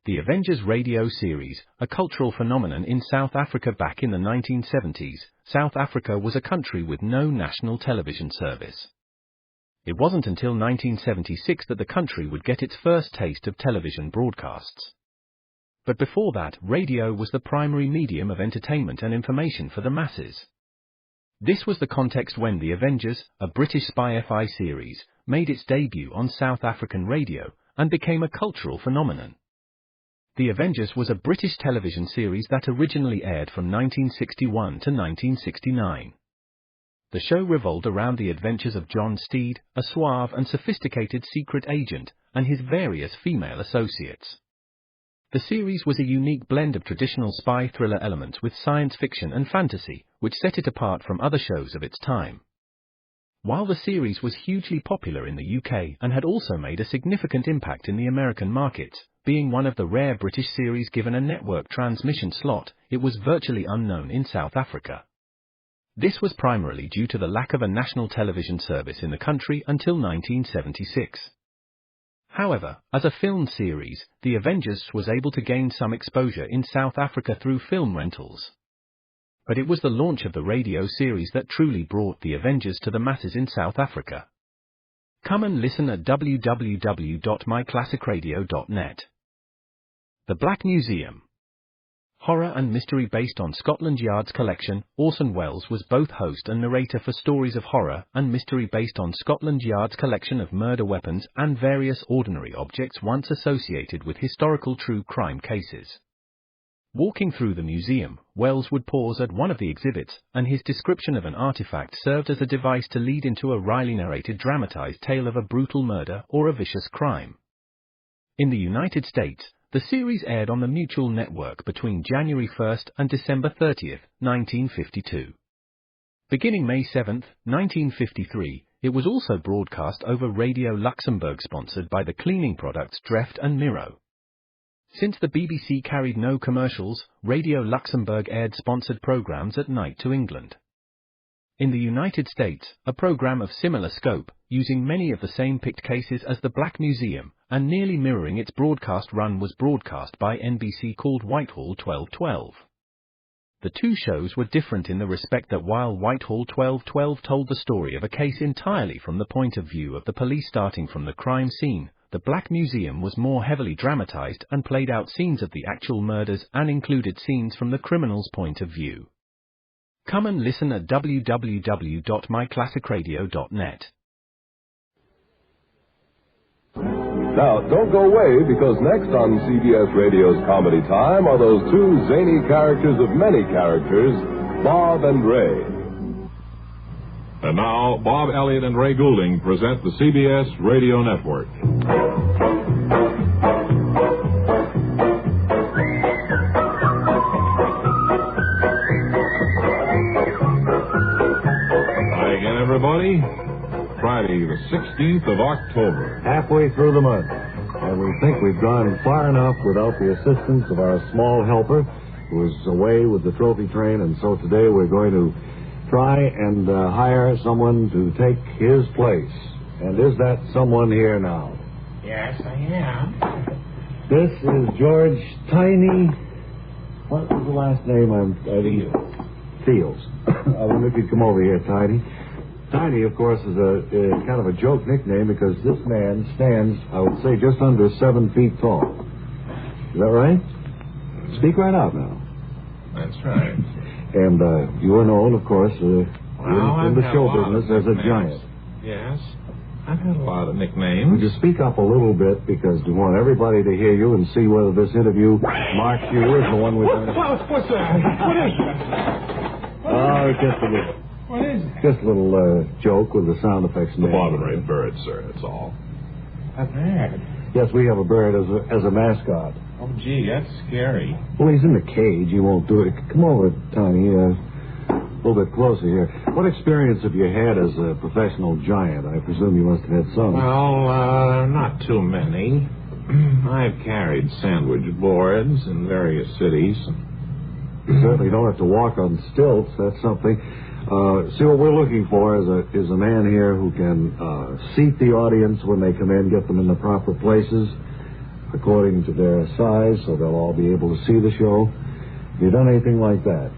The Avengers radio series, a cultural phenomenon in South Africa back in the 1970s. South Africa was a country with no national television service. It wasn't until 1976 that the country would get its first taste of television broadcasts. But before that, radio was the primary medium of entertainment and information for the masses. This was the context when The Avengers, a British spy FI series, made its debut on South African radio and became a cultural phenomenon. The Avengers was a British television series that originally aired from 1961 to 1969. The show revolved around the adventures of John Steed, a suave and sophisticated secret agent, and his various female associates. The series was a unique blend of traditional spy thriller elements with science fiction and fantasy, which set it apart from other shows of its time. While the series was hugely popular in the UK and had also made a significant impact in the American markets, being one of the rare British series given a network transmission slot, it was virtually unknown in South Africa. This was primarily due to the lack of a national television service in the country until 1976. However, as a film series, The Avengers was able to gain some exposure in South Africa through film rentals. But it was the launch of the radio series that truly brought The Avengers to the masses in South Africa. Come and listen at www.myclassicradio.net. The Black Museum. Horror and mystery based on Scotland Yard's collection, Orson Welles was both host and narrator for stories of horror and mystery based on Scotland Yard's collection of murder weapons and various ordinary objects once associated with historical true crime cases. Walking through the museum, Welles would pause at one of the exhibits, and his description of an artifact served as a device to lead into a wryly narrated dramatized tale of a brutal murder or a vicious crime. In the United States, the series aired on the Mutual Network between January 1 and December 30, 1952. Beginning May 7, 1953, it was also broadcast over Radio Luxembourg, sponsored by the cleaning products Dreft and Miro. Since the BBC carried no commercials, Radio Luxembourg aired sponsored programs at night to England. In the United States, a program of similar scope, using many of the same picked cases as the Black Museum, and nearly mirroring its broadcast run, was broadcast by NBC called Whitehall 1212. The two shows were different in the respect that while Whitehall 1212 told the story of a case entirely from the point of view of the police starting from the crime scene, the Black Museum was more heavily dramatized and played out scenes of the actual murders and included scenes from the criminal's point of view. Come and listen at www.myclassicradio.net. Now, don't go away, because next on CBS Radio's Comedy Time are those two zany characters of many characters, Bob and Ray. And now, Bob Elliott and Ray Goulding present the CBS Radio Network. Hi again, everybody. Friday, the 16th of October. Halfway through the month, and we think we've gone far enough without the assistance of our small helper, who is away with the trophy train, and so today we're going to try and hire someone to take his place. And is that someone here now? Yes, I am. This is George Tiny. What was the last name? Fields. I wonder if you'd come over here, Tiny. Tiny, of course, is a kind of a joke nickname because this man stands, I would say, just under 7 feet tall. Is that right? Speak right out now. That's right. And you were known, of course, in the show business as a giant. Yes. I've had a lot of nicknames. Would you speak up a little bit, because we want everybody to hear you and see whether this interview marks you as the one we're going to... What's that? What is it? Oh, just a little... What is it? Just a little joke with the sound effects. The bottom rate bird, sir, that's all. A bird? Yes, we have a bird as a mascot. Oh, gee, that's scary. Well, he's in the cage. He won't do it. Come over, Tiny. A little bit closer here. What experience have you had as a professional giant? I presume you must have had some. Well, not too many. I've carried sandwich boards in various cities. You certainly don't have to walk on stilts. That's something. See, what we're looking for is a man here who can seat the audience when they come in, get them in the proper places. according to their size, so they'll all be able to see the show? Have you done anything like that?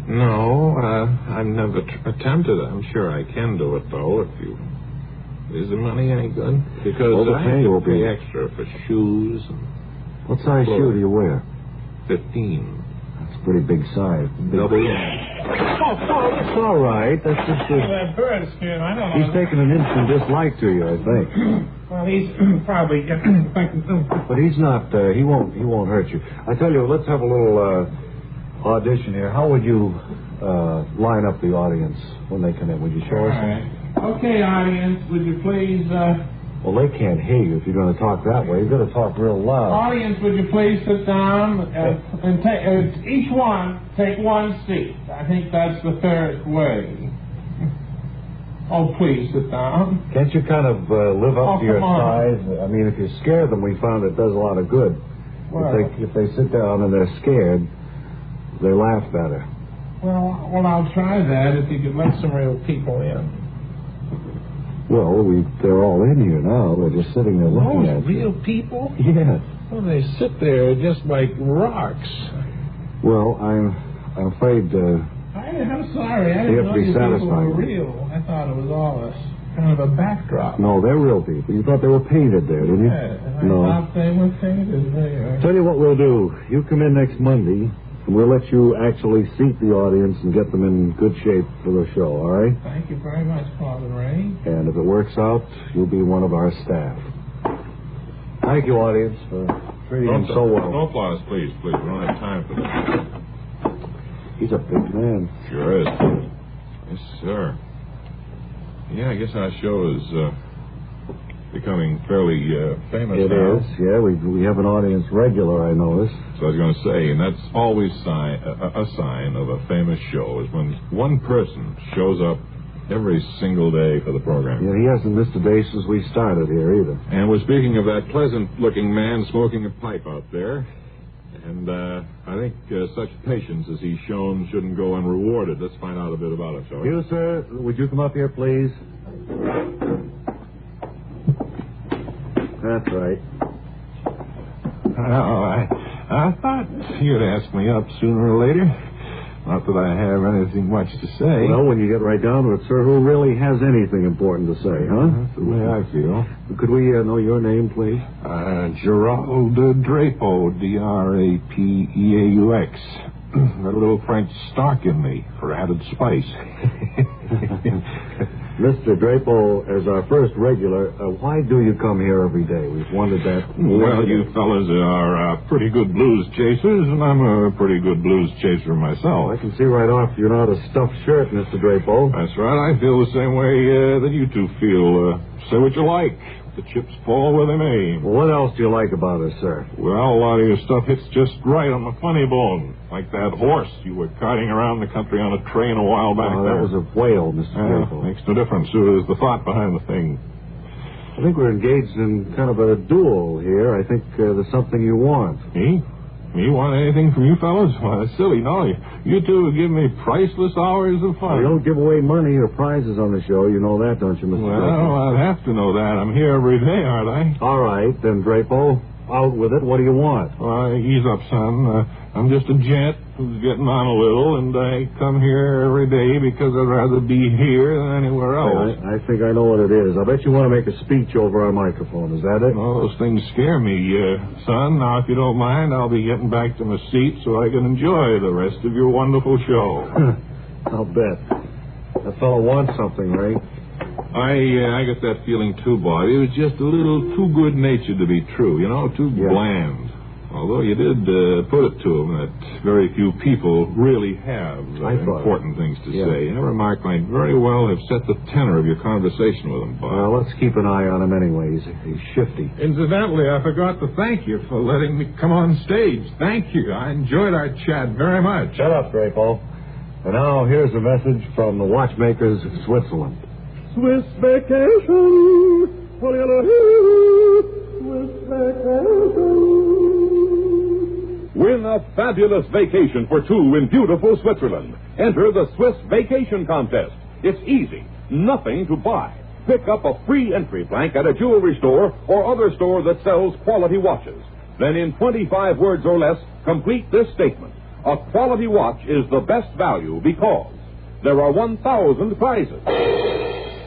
No, I've never attempted it. I'm sure I can do it, though, if you... Is the money any good? Because I have to pay extra for shoes. What size shoe do you wear? 15. That's a pretty big size. Double. It's all right. That's just That bird skin, I don't know. He's taken an instant dislike to you, I think. Well, he's probably getting... But he's not, he won't hurt you. I tell you, let's have a little audition here. How would you line up the audience when they come in? Would you show us? All right. Okay, audience, would you please... Well, they can't hear you if you're going to talk that way. You've got to talk real loud. Audience, would you please sit down and take each one take one seat. I think that's the fairest way. Oh, please sit down. Can't you kind of live up to your size? I mean, if you scare them, we found it does a lot of good. Well, if they sit down and they're scared, they laugh better. Well, I'll try that if you could let some real people in. Well, they're all in here now. They're just sitting there looking at you. Real people? Yes. Well, they sit there just like rocks. Well, I'm afraid... I'm sorry. I didn't know you people were real. I thought it was all a kind of a backdrop. No, they're real people. You thought they were painted there, didn't you? Yeah, I thought they were painted there. Tell you what we'll do. You come in next Monday, and we'll let you actually seat the audience and get them in good shape for the show, all right? Thank you very much, Father Ray. And if it works out, you'll be one of our staff. Thank you, audience, for treating him so well. No applause, please. We don't have time for that. He's a big man. Sure is. Yes, sir. Yeah, I guess our show is becoming fairly famous now. It is, yeah. We have an audience regular, I notice. So I was going to say, and that's always a sign of a famous show, is when one person shows up every single day for the program. Yeah, he hasn't missed a day since we started here, either. And we're speaking of that pleasant-looking man smoking a pipe out there. And I think such patience as he's shown shouldn't go unrewarded. Let's find out a bit about it, shall we? You, sir, would you come up here, please? That's right. Oh, I thought you'd ask me up sooner or later. Not that I have anything much to say. Well, when you get right down to it, sir, who really has anything important to say, huh? That's the way I feel. Could we know your name, please? Gerald Drapeau, Drapeaux. Got a little French stock in me for added spice. Mr. Drapeau, as our first regular, why do you come here every day? We've wondered that. Well, you fellas are pretty good blues chasers, and I'm a pretty good blues chaser myself. I can see right off you're not a stuffed shirt, Mr. Drapeau. That's right. I feel the same way that you two feel. Say what you like. The chips fall where they may. Well, what else do you like about us, sir? Well, a lot of your stuff hits just right on the funny bone. Like that horse you were carting around the country on a train a while back there. That was a whale, Mr. Drapeau. Makes no difference. It was the thought behind the thing. I think we're engaged in kind of a duel here. I think there's something you want. Me? Me want anything from you fellas? Well, that's silly. No, you two give me priceless hours of fun. We don't give away money or prizes on the show. You know that, don't you, Mr. Drapeau? Well, I'd have to know that. I'm here every day, aren't I? All right, then, Drapeau. Out with it. What do you want? Ease up, son. I'm just a gent who's getting on a little, and I come here every day because I'd rather be here than anywhere else. I think I know what it is. I bet you want to make a speech over our microphone. Is that it? Well, those things scare me, son. Now, if you don't mind, I'll be getting back to my seat so I can enjoy the rest of your wonderful show. I'll bet. That fellow wants something, Ray. I get that feeling, too, Bob. He was just a little too good-natured to be true, too bland. Although you did put it to him that very few people really have important things to say. And that remark might very well have set the tenor of your conversation with him, Bob. Well, let's keep an eye on him anyway. He's shifty. Incidentally, I forgot to thank you for letting me come on stage. Thank you. I enjoyed our chat very much. Shut up, Drapeau. And now here's a message from the watchmakers of Switzerland. Swiss vacation, Swiss vacation. Win a fabulous vacation for two in beautiful Switzerland. Enter the Swiss Vacation Contest. It's easy. Nothing to buy. Pick up a free entry blank at a jewelry store or other store that sells quality watches. Then in 25 words or less, complete this statement. A quality watch is the best value because there are 1,000 prizes.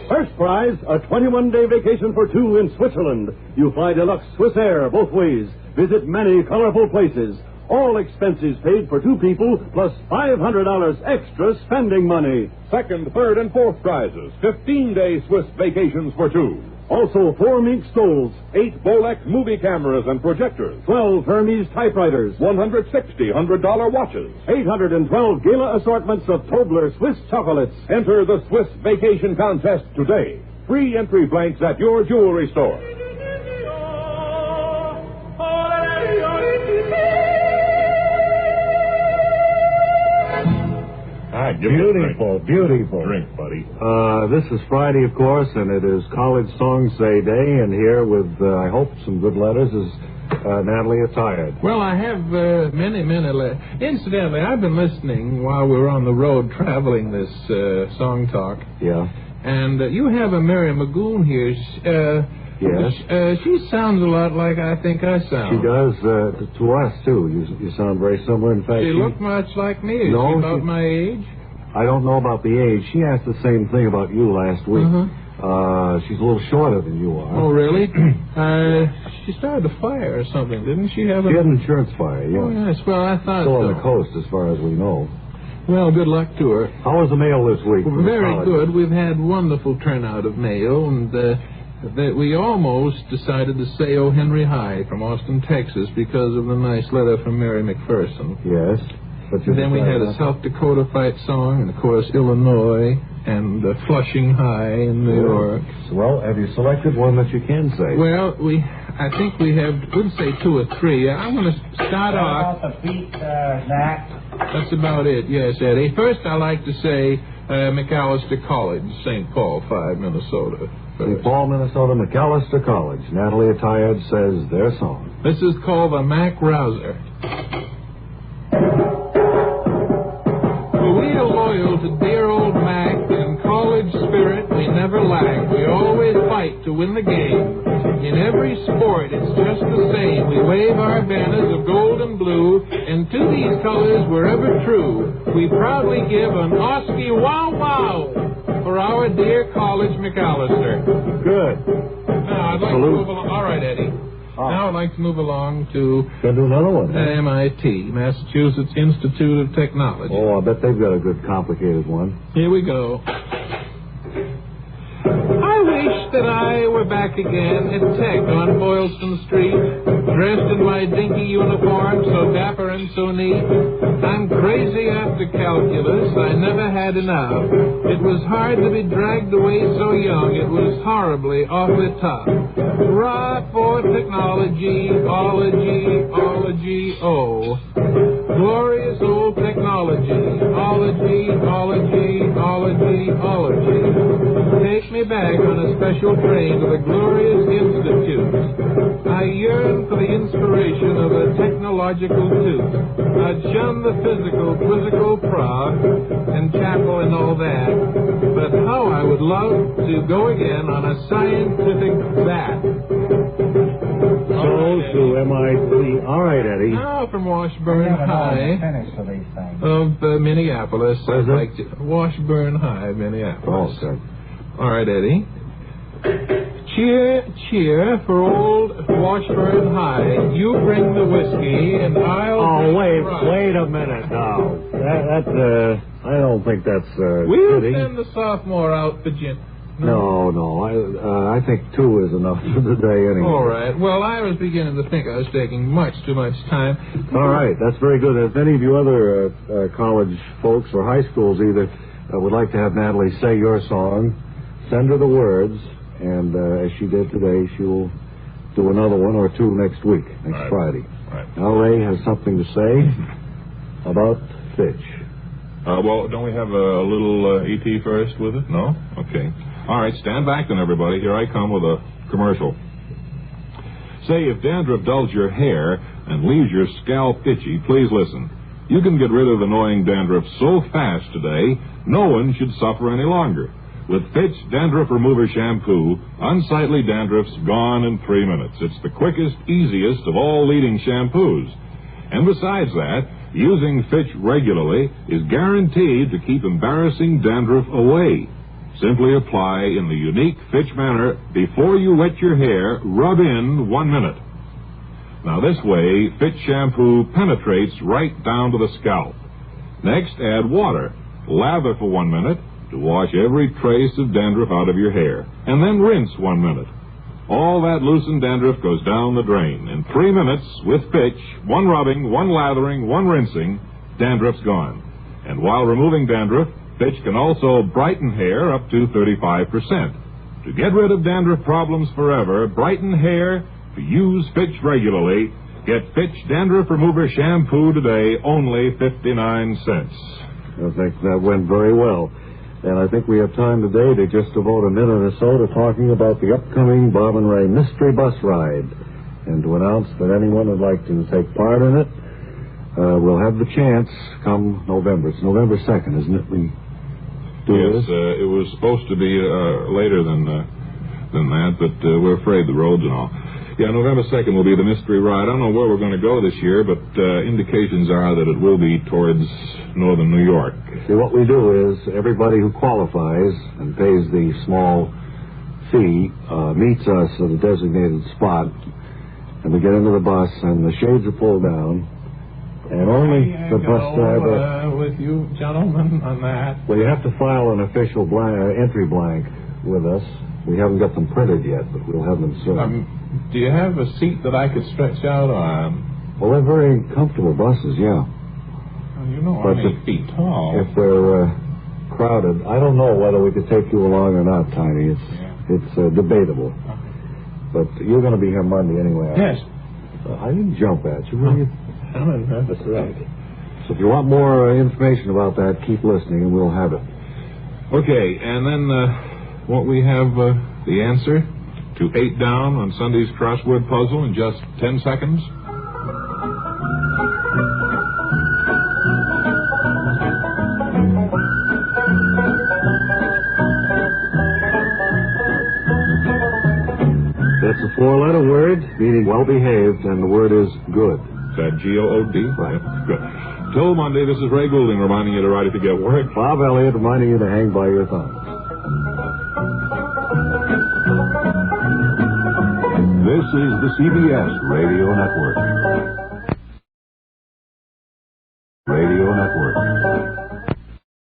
First prize, a 21-day vacation for two in Switzerland. You fly deluxe Swiss Air both ways. Visit many colorful places. All expenses paid for two people, plus $500 extra spending money. Second, third, and fourth prizes. 15-day Swiss vacations for two. Also, 4 mink stoles, 8 Bolex movie cameras and projectors. 12 Hermes typewriters, 160 $100 watches. 812 gala assortments of Tobler Swiss chocolates. Enter the Swiss Vacation Contest today. Free entry blanks at your jewelry store. Beautiful, beautiful. Drink, buddy. This is Friday, of course, and it is College Song Say Day, and here with, I hope, some good letters is Natalie Attired. Well, I have many letters. Incidentally, I've been listening while we were on the road traveling this song talk. Yeah. And you have a Mary Magoon here. Yes. She sounds a lot like I think I sound. She does to us, too. You sound very similar. In fact, She looked much like me. Is No, she about she- my age? I don't know about the age. She asked the same thing about you last week. She's a little shorter than you are. Oh, really? She started a fire or something, didn't she? Have She had an insurance fire, yeah. Oh, yes. Well, I thought Still so. on the coast, as far as we know. Well, good luck to her. How was the mail this week? Well, very good. We've had wonderful turnout of mail, and that we almost decided to say O. Henry High from Austin, Texas, because of the nice letter from Mary McPherson. Yes. But you And then we had a decided South Dakota fight song, and of course Illinois, and Flushing High in New York. Well, have you selected one that you can say? Well, I think we have, we'd say 2 or 3. I'm going to start off. About the beat, Nat? That's about it, yes, Eddie. First, I like to say McAllister College, St. Paul, 5, Minnesota. St. Paul, Minnesota, McAllister College. Natalie Attired says their song. This is called the Mac Rouser. We are loyal to dear old Mac. In college spirit, we never lack. We always fight to win the game. In every sport, it's just the same. We wave our banners of gold and blue, and to these colors we're ever true. We proudly give an Oski wow wow for our dear college McAllister. Good. Now, I'd like to move along. All right, Eddie. Now I'd like to move along to Can do another one. MIT, Massachusetts Institute of Technology. Oh, I bet they've got a good complicated one. Here we go. I wish that I were back again at Tech on Boylston Street, dressed in my dinky uniform, so dapper and so neat. I'm crazy after calculus, I never had enough. It was hard to be dragged away so young, it was horribly off the top. Hurrah for technology, ology, oh. Glorious old technology, ology. Take me back on a special train to the glorious institute. I yearn for the inspiration of a technological tooth. I'd shun the physical, quizzical prog, and chapel and all that. But how I would love to go again on a scientific bat. So to MIT. All right, Eddie. Now from Washburn High of Minneapolis. Where's I'd that? like to Washburn High, Minneapolis. Oh, okay. All right, Eddie. Cheer for old Washburn High. You bring the whiskey, and I'll. Oh, bring the rye. wait a minute now. I don't think that's We'll fitting. send the sophomore out, Virginia. No. I think 2 is enough for the day anyway. All right. Well, I was beginning to think I was taking much too much time. All right, that's very good. If any of you other college folks or high schools either would like to have Natalie say your song, send her the words, and as she did today, she will do another one or 2 next week, next Friday. All right. Now, Ray has something to say about Fitch. Well, don't we have a little ET first with it? No? Okay. All right, stand back then, everybody. Here I come with a commercial. Say, if dandruff dulls your hair and leaves your scalp itchy, please listen. You can get rid of annoying dandruff so fast today, no one should suffer any longer. With Fitch Dandruff Remover Shampoo, unsightly dandruff's gone in 3 minutes. It's the quickest, easiest of all leading shampoos. And besides that, using Fitch regularly is guaranteed to keep embarrassing dandruff away. Simply apply in the unique Fitch manner. Before you wet your hair, rub in 1 minute. Now this way, Fitch shampoo penetrates right down to the scalp. Next, add water. Lather for 1 minute to wash every trace of dandruff out of your hair. And then rinse 1 minute. All that loosened dandruff goes down the drain. In 3 minutes, with Fitch, 1 rubbing, 1 lathering, 1 rinsing, dandruff's gone. And while removing dandruff, Fitch can also brighten hair up to 35%. To get rid of dandruff problems forever, brighten hair, to use Fitch regularly, get Fitch Dandruff Remover Shampoo today, only 59 cents. I think that went very well. And I think we have time today to just devote a minute or so to talking about the upcoming Bob and Ray Mystery Bus Ride. And to announce that anyone would like to take part in it, we'll have the chance come November. It's November 2nd, isn't it? We do Yes, this? it was supposed to be later than that, but we're afraid the roads and all. Yeah, November 2nd will be the mystery ride. I don't know where we're going to go this year, but indications are that it will be towards northern New York. See, what we do is everybody who qualifies and pays the small fee meets us at a designated spot, and we get into the bus, and the shades are pulled down, and only the bus driver... with you gentlemen on that. Well, you have to file an official entry blank with us. We haven't got them printed yet, but we'll have them soon. Do you have a seat that I could stretch out on? Well, they're very comfortable buses, yeah. Well, you know But I'm 8 feet tall. If they're crowded, I don't know whether we could take you along or not, Tiny. It's debatable. But you're going to be here Monday anyway. Yes. I didn't jump at you, will you? I'm a nervous wreck. So if you want more information about that, keep listening and we'll have it. Okay, and then won't we have the answer to 8 down on Sunday's crossword puzzle in just 10 seconds? It's a 4-letter word, meaning well-behaved, and the word is good. Is that G-O-O-D? Right. Good. Till Monday, this is Ray Goulding reminding you to write if you get work. Bob Elliott reminding you to hang by your thumbs. This is the CBS Radio Network.